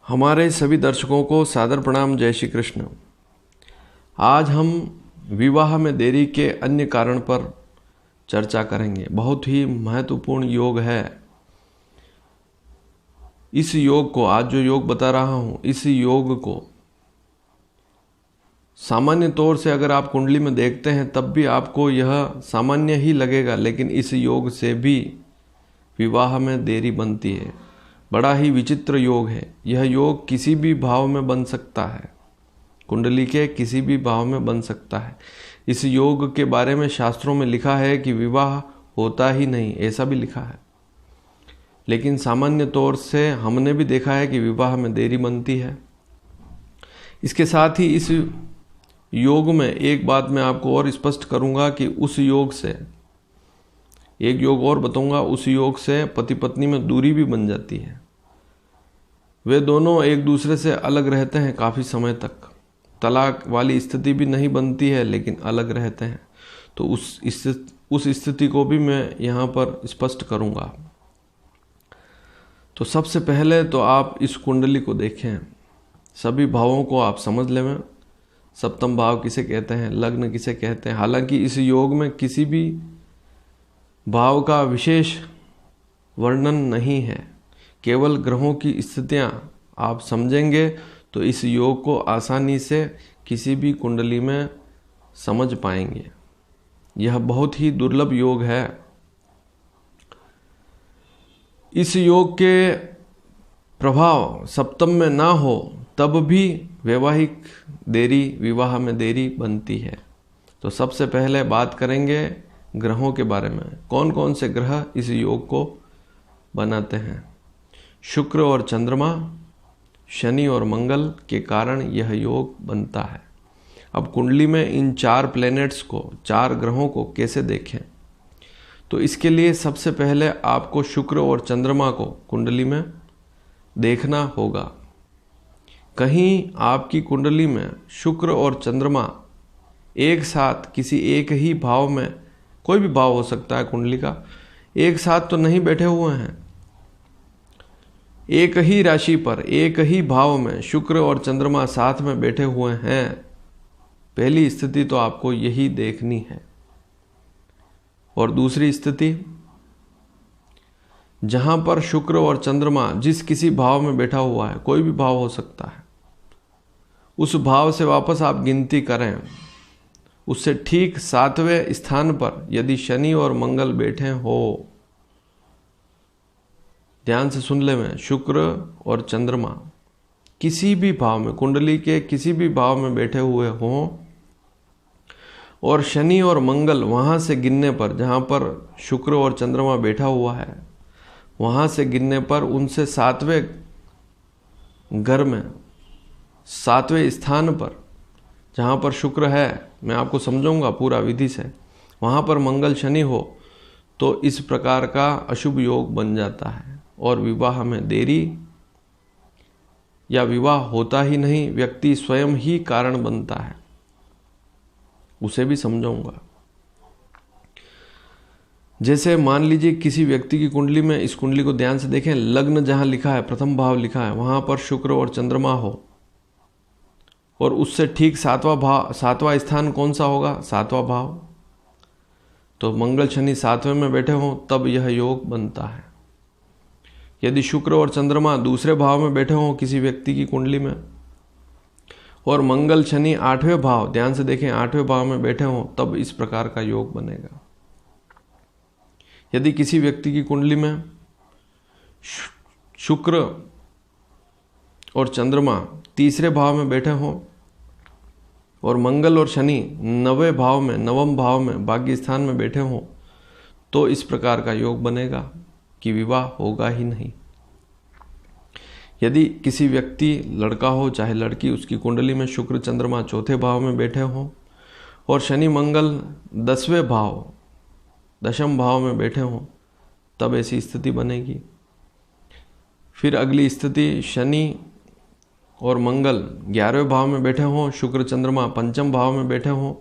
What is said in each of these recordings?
हमारे सभी दर्शकों को सादर प्रणाम। जय श्री कृष्ण। आज हम विवाह में देरी के अन्य कारण पर चर्चा करेंगे। बहुत ही महत्वपूर्ण योग है। इस योग को, आज जो योग बता रहा हूँ, इस योग को सामान्य तौर से अगर आप कुंडली में देखते हैं तब भी आपको यह सामान्य ही लगेगा, लेकिन इस योग से भी विवाह में देरी बनती है। बड़ा ही विचित्र योग है। यह योग किसी भी भाव में बन सकता है, कुंडली के किसी भी भाव में बन सकता है। इस योग के बारे में शास्त्रों में लिखा है कि विवाह होता ही नहीं, ऐसा भी लिखा है। लेकिन सामान्य तौर से हमने भी देखा है कि विवाह में देरी बनती है। इसके साथ ही इस योग में एक बात मैं आपको और स्पष्ट करूंगा कि उस योग से एक योग और बताऊंगा, उस योग से पति पत्नी में दूरी भी बन जाती है। वे दोनों एक दूसरे से अलग रहते हैं काफ़ी समय तक। तलाक वाली स्थिति भी नहीं बनती है, लेकिन अलग रहते हैं। तो उस स्थिति को भी मैं यहाँ पर स्पष्ट करूँगा। तो सबसे पहले तो आप इस कुंडली को देखें, सभी भावों को आप समझ लें। सप्तम भाव किसे कहते हैं, लग्न किसे कहते हैं। हालांकि इस योग में किसी भी भाव का विशेष वर्णन नहीं है, केवल ग्रहों की स्थितियां आप समझेंगे तो इस योग को आसानी से किसी भी कुंडली में समझ पाएंगे। यह बहुत ही दुर्लभ योग है। इस योग के प्रभाव सप्तम में ना हो तब भी वैवाहिक देरी, विवाह में देरी बनती है। तो सबसे पहले बात करेंगे ग्रहों के बारे में। कौन कौन से ग्रह इस योग को बनाते हैं। शुक्र और चंद्रमा, शनि और मंगल के कारण यह योग बनता है। अब कुंडली में इन 4 प्लैनेट्स को, 4 ग्रहों को कैसे देखें, तो इसके लिए सबसे पहले आपको शुक्र और चंद्रमा को कुंडली में देखना होगा। कहीं आपकी कुंडली में शुक्र और चंद्रमा एक साथ किसी एक ही भाव में, कोई भी भाव हो सकता है कुंडली का, एक साथ तो नहीं बैठे हुए हैं। एक ही राशि पर, एक ही भाव में शुक्र और चंद्रमा साथ में बैठे हुए हैं। पहली स्थिति तो आपको यही देखनी है। और दूसरी स्थिति, जहां पर शुक्र और चंद्रमा जिस किसी भाव में बैठा हुआ है, कोई भी भाव हो सकता है, उस भाव से वापस आप गिनती करें। उससे ठीक 7वें स्थान पर यदि शनि और मंगल बैठे हो, ध्यान से सुन ले, मैं शुक्र और चंद्रमा किसी भी भाव में, कुंडली के किसी भी भाव में बैठे हुए हों, और शनि और मंगल वहां से गिनने पर, जहां पर शुक्र और चंद्रमा बैठा हुआ है, वहां से गिनने पर उनसे 7वें घर में, 7वें स्थान पर जहां पर शुक्र है, मैं आपको समझाऊंगा पूरा विधि से, वहां पर मंगल शनि हो तो इस प्रकार का अशुभ योग बन जाता है और विवाह में देरी या विवाह होता ही नहीं, व्यक्ति स्वयं ही कारण बनता है। उसे भी समझाऊंगा। जैसे मान लीजिए किसी व्यक्ति की कुंडली में, इस कुंडली को ध्यान से देखें, लग्न जहां लिखा है, प्रथम भाव लिखा है, वहां पर शुक्र और चंद्रमा हो, और उससे ठीक 7वां स्थान कौन सा होगा, 7वां भाव। तो मंगल शनि 7वें में बैठे हों तब यह योग बनता है। यदि शुक्र और चंद्रमा दूसरे भाव में बैठे हों किसी व्यक्ति की कुंडली में, और मंगल शनि 8वें भाव, ध्यान से देखें, 8वें भाव में बैठे हों, तब इस प्रकार का योग बनेगा। यदि किसी व्यक्ति की कुंडली में शुक्र और चंद्रमा तीसरे भाव में बैठे हों, और मंगल और शनि 9वें भाव में, 9वें भाव में, भाग्य स्थान में बैठे हों, तो इस प्रकार का योग बनेगा कि विवाह होगा ही नहीं। यदि किसी व्यक्ति, लड़का हो चाहे लड़की, उसकी कुंडली में शुक्र चंद्रमा 4थे भाव में बैठे हों, और शनि मंगल 10वें भाव, 10वें भाव में बैठे हों, तब ऐसी स्थिति बनेगी। फिर अगली स्थिति, शनि और मंगल 11वें भाव में बैठे हों, शुक्र चंद्रमा 5वें भाव में बैठे हों,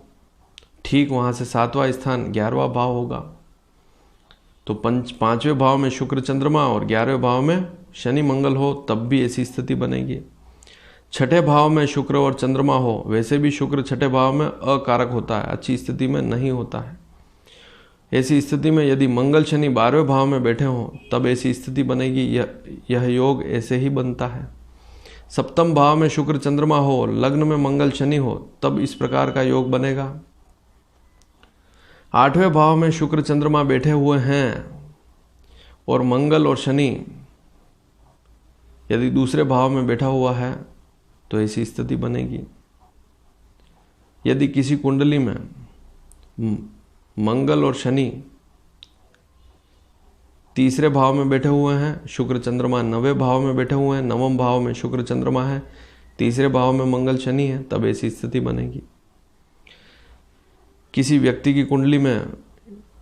ठीक वहाँ से 7वां स्थान 11वां भाव होगा। तो पांचवें भाव में शुक्र चंद्रमा और 11वें भाव में शनि मंगल हो तब भी ऐसी स्थिति बनेगी। छठे भाव में शुक्र और चंद्रमा हो, वैसे भी शुक्र छठे भाव में अकारक होता है, अच्छी स्थिति में नहीं होता है। ऐसी स्थिति में यदि मंगल शनि 12वें भाव में बैठे हों तब ऐसी स्थिति बनेगी। यह योग ऐसे ही बनता है। सप्तम भाव में शुक्र चंद्रमा हो, लग्न में मंगल शनि हो, तब इस प्रकार का योग बनेगा। 8वें भाव में शुक्र चंद्रमा बैठे हुए हैं और मंगल और शनि यदि दूसरे भाव में बैठा हुआ है तो ऐसी स्थिति बनेगी। यदि किसी कुंडली में मंगल और शनि तीसरे भाव में बैठे हुए हैं, शुक्र चंद्रमा 9वें भाव में बैठे हुए हैं, 9वें भाव में शुक्र चंद्रमा है, तीसरे भाव में मंगल शनि है, तब ऐसी स्थिति बनेगी। किसी व्यक्ति की कुंडली में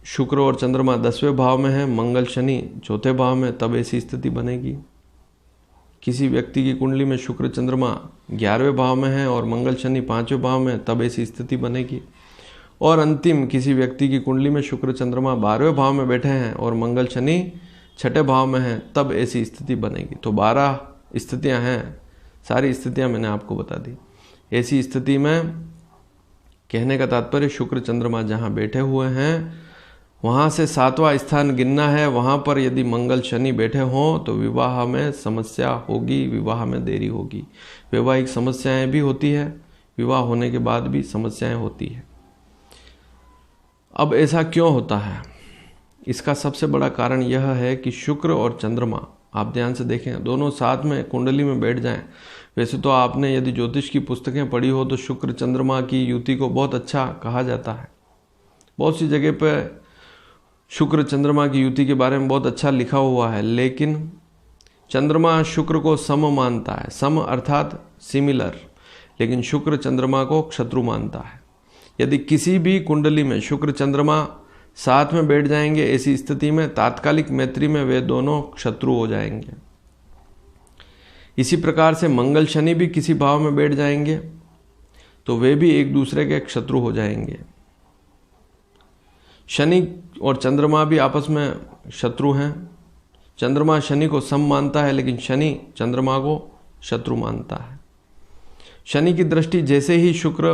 शुक्र और चंद्रमा 10वें भाव में है, मंगल शनि चौथे भाव में, तब ऐसी स्थिति बनेगी। किसी व्यक्ति की कुंडली में शुक्र चंद्रमा 11वें भाव में है और मंगल शनि 5वें भाव में, तब ऐसी स्थिति बनेगी। और अंतिम, किसी व्यक्ति की कुंडली में शुक्र चंद्रमा 12वें भाव में बैठे हैं और मंगल शनि छठे भाव में हैं, तब ऐसी स्थिति बनेगी। तो 12 स्थितियां हैं, सारी स्थितियां मैंने आपको बता दी। ऐसी स्थिति में कहने का तात्पर्य शुक्र चंद्रमा जहां बैठे हुए हैं वहां से 7वां स्थान गिनना है। वहां पर यदि मंगल शनि बैठे हों तो विवाह में समस्या होगी, विवाह में देरी होगी। वैवाहिक समस्याएं भी होती है, विवाह होने के बाद भी समस्याएं होती है। अब ऐसा क्यों होता है? इसका सबसे बड़ा कारण यह है कि शुक्र और चंद्रमा, आप ध्यान से देखें, दोनों साथ में कुंडली में बैठ जाएं। वैसे तो आपने यदि ज्योतिष की पुस्तकें पढ़ी हो तो शुक्र चंद्रमा की युति को बहुत अच्छा कहा जाता है। बहुत सी जगह पर शुक्र चंद्रमा की युति के बारे में बहुत अच्छा लिखा हुआ है, लेकिन चंद्रमा शुक्र को सम मानता है, सम अर्थात सिमिलर, लेकिन शुक्र चंद्रमा को शत्रु मानता है। यदि किसी भी कुंडली में शुक्र चंद्रमा साथ में बैठ जाएंगे, ऐसी स्थिति में तात्कालिक मैत्री में वे दोनों शत्रु हो जाएंगे। इसी प्रकार से मंगल शनि भी किसी भाव में बैठ जाएंगे तो वे भी एक दूसरे के शत्रु हो जाएंगे। शनि और चंद्रमा भी आपस में शत्रु हैं। चंद्रमा शनि को सम मानता है, लेकिन शनि चंद्रमा को शत्रु मानता है। शनि की दृष्टि जैसे ही शुक्र,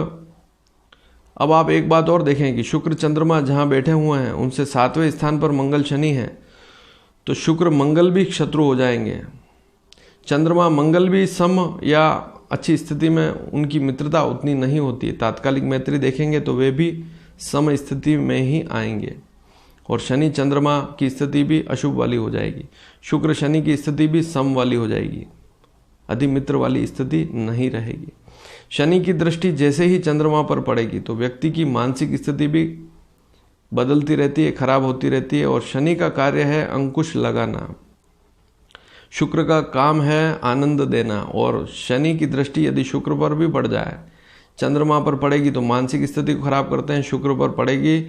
अब आप एक बात और देखें कि शुक्र चंद्रमा जहां बैठे हुए हैं उनसे 7वें स्थान पर मंगल शनि है, तो शुक्र मंगल भी शत्रु हो जाएंगे। चंद्रमा मंगल भी सम या अच्छी स्थिति में उनकी मित्रता उतनी नहीं होती, तात्कालिक मैत्री देखेंगे तो वे भी सम स्थिति में ही आएंगे। और शनि चंद्रमा की स्थिति भी अशुभ वाली हो जाएगी, शुक्र शनि की स्थिति भी सम वाली हो जाएगी, अधिमित्र वाली स्थिति नहीं रहेगी। शनि की दृष्टि जैसे ही चंद्रमा पर पड़ेगी तो व्यक्ति की मानसिक स्थिति भी बदलती रहती है, खराब होती रहती है। और शनि का कार्य है अंकुश लगाना, शुक्र का काम है आनंद देना। और शनि की दृष्टि यदि शुक्र पर भी पड़ जाए, चंद्रमा पर पड़ेगी तो मानसिक स्थिति को खराब करते हैं, शुक्र पर पड़ेगी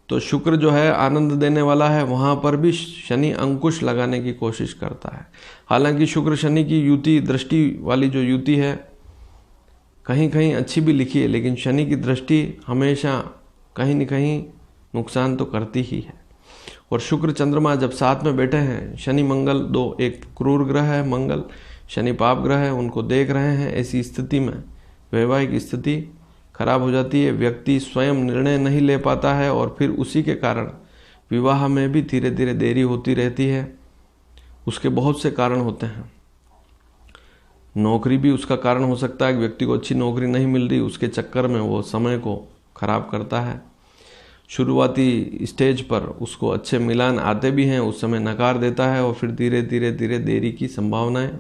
तो शुक्र जो है आनंद देने वाला है, वहाँ पर भी शनि अंकुश लगाने की कोशिश करता है। हालांकि शुक्र शनि की युति, दृष्टि वाली जो युति है, कहीं कहीं अच्छी भी लिखी है, लेकिन शनि की दृष्टि हमेशा कहीं न कहीं नुकसान तो करती ही है। और शुक्र चंद्रमा जब साथ में बैठे हैं, शनि मंगल दो, एक क्रूर ग्रह है मंगल, शनि पाप ग्रह है, उनको देख रहे हैं, ऐसी स्थिति में वैवाहिक स्थिति खराब हो जाती है। व्यक्ति स्वयं निर्णय नहीं ले पाता है और फिर उसी के कारण विवाह में भी धीरे धीरे देरी होती रहती है। उसके बहुत से कारण होते हैं। नौकरी भी उसका कारण हो सकता है कि व्यक्ति को अच्छी नौकरी नहीं मिल रही, उसके चक्कर में वो समय को खराब करता है। शुरुआती स्टेज पर उसको अच्छे मिलान आते भी हैं, उस समय नकार देता है और फिर धीरे धीरे धीरे देरी की संभावनाएं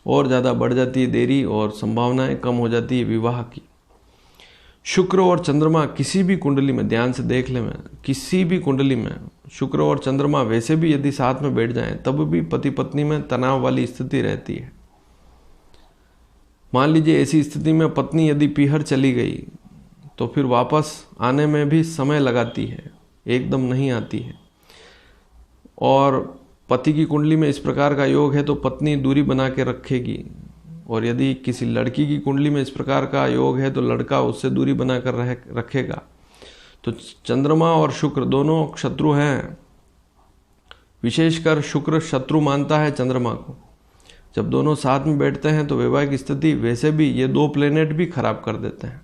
और ज़्यादा बढ़ जाती है, देरी और संभावनाएं कम हो जाती है विवाह की। शुक्र और चंद्रमा किसी भी कुंडली में, ध्यान से देख लें, किसी भी कुंडली में शुक्र और चंद्रमा वैसे भी यदि साथ में बैठ जाएं तब भी पति पत्नी में तनाव वाली स्थिति रहती है। मान लीजिए ऐसी स्थिति में पत्नी यदि पीहर चली गई तो फिर वापस आने में भी समय लगाती है, एकदम नहीं आती है। और पति की कुंडली में इस प्रकार का योग है तो पत्नी दूरी बना के रखेगी। और यदि किसी लड़की की कुंडली में इस प्रकार का योग है तो लड़का उससे दूरी बनाकर रखेगा। तो चंद्रमा और शुक्र दोनों शत्रु हैं, विशेषकर शुक्र शत्रु मानता है चंद्रमा को। जब दोनों साथ में बैठते हैं तो वैवाहिक स्थिति वैसे भी ये दो प्लेनेट भी खराब कर देते हैं।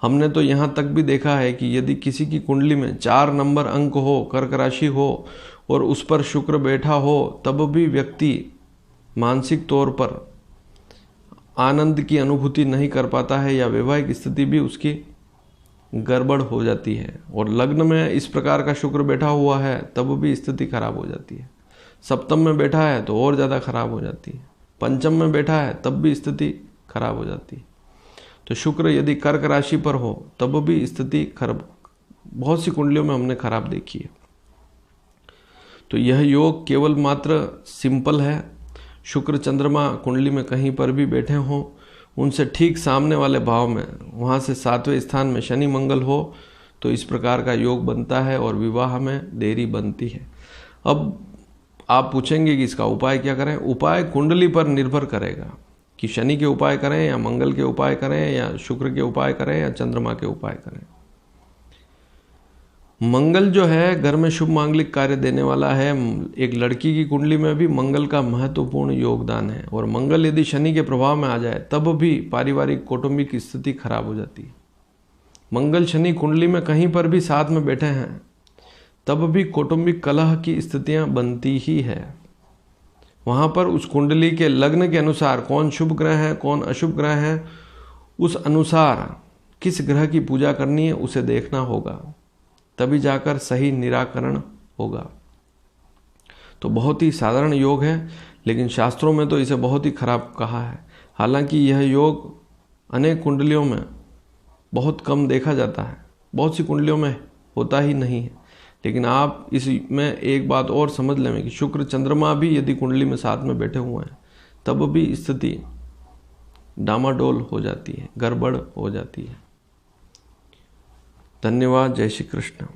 हमने तो यहाँ तक भी देखा है कि यदि किसी की कुंडली में 4 नंबर अंक हो, कर्क राशि हो और उस पर शुक्र बैठा हो, तब भी व्यक्ति मानसिक तौर पर आनंद की अनुभूति नहीं कर पाता है या वैवाहिक स्थिति भी उसकी गड़बड़ हो जाती है। और लग्न में इस प्रकार का शुक्र बैठा हुआ है तब भी स्थिति खराब हो जाती है। सप्तम में बैठा है तो और ज़्यादा खराब हो जाती है। पंचम में बैठा है तब भी स्थिति खराब हो जाती है। तो शुक्र यदि कर्क राशि पर हो तब भी स्थिति खराब, बहुत सी कुंडलियों में हमने खराब देखी है। तो यह योग केवल मात्र सिंपल है। शुक्र चंद्रमा कुंडली में कहीं पर भी बैठे हों, उनसे ठीक सामने वाले भाव में, वहाँ से 7वें स्थान में शनि मंगल हो तो इस प्रकार का योग बनता है और विवाह में देरी बनती है। अब आप पूछेंगे कि इसका उपाय क्या करें। उपाय कुंडली पर निर्भर करेगा कि शनि के उपाय करें या मंगल के उपाय करें या शुक्र के उपाय करें या चंद्रमा के उपाय करें। मंगल जो है घर में शुभ मांगलिक कार्य देने वाला है। एक लड़की की कुंडली में भी मंगल का महत्वपूर्ण योगदान है। और मंगल यदि शनि के प्रभाव में आ जाए तब भी पारिवारिक कौटुंबिक स्थिति खराब हो जाती है। मंगल शनि कुंडली में कहीं पर भी साथ में बैठे हैं तब भी कौटुंबिक कलह की स्थितियां बनती ही है। वहाँ पर उस कुंडली के लग्न के अनुसार कौन शुभ ग्रह है कौन अशुभ ग्रह है, उस अनुसार किस ग्रह की पूजा करनी है उसे देखना होगा, तभी जाकर सही निराकरण होगा। तो बहुत ही साधारण योग है, लेकिन शास्त्रों में तो इसे बहुत ही खराब कहा है। हालांकि यह योग अनेक कुंडलियों में बहुत कम देखा जाता है, बहुत सी कुंडलियों में होता ही नहीं है। लेकिन आप इसमें एक बात और समझ लें कि शुक्र चंद्रमा भी यदि कुंडली में साथ में बैठे हुए हैं तब भी स्थिति डामाडोल हो जाती है, गड़बड़ हो जाती है। धन्यवाद। जय श्री कृष्ण।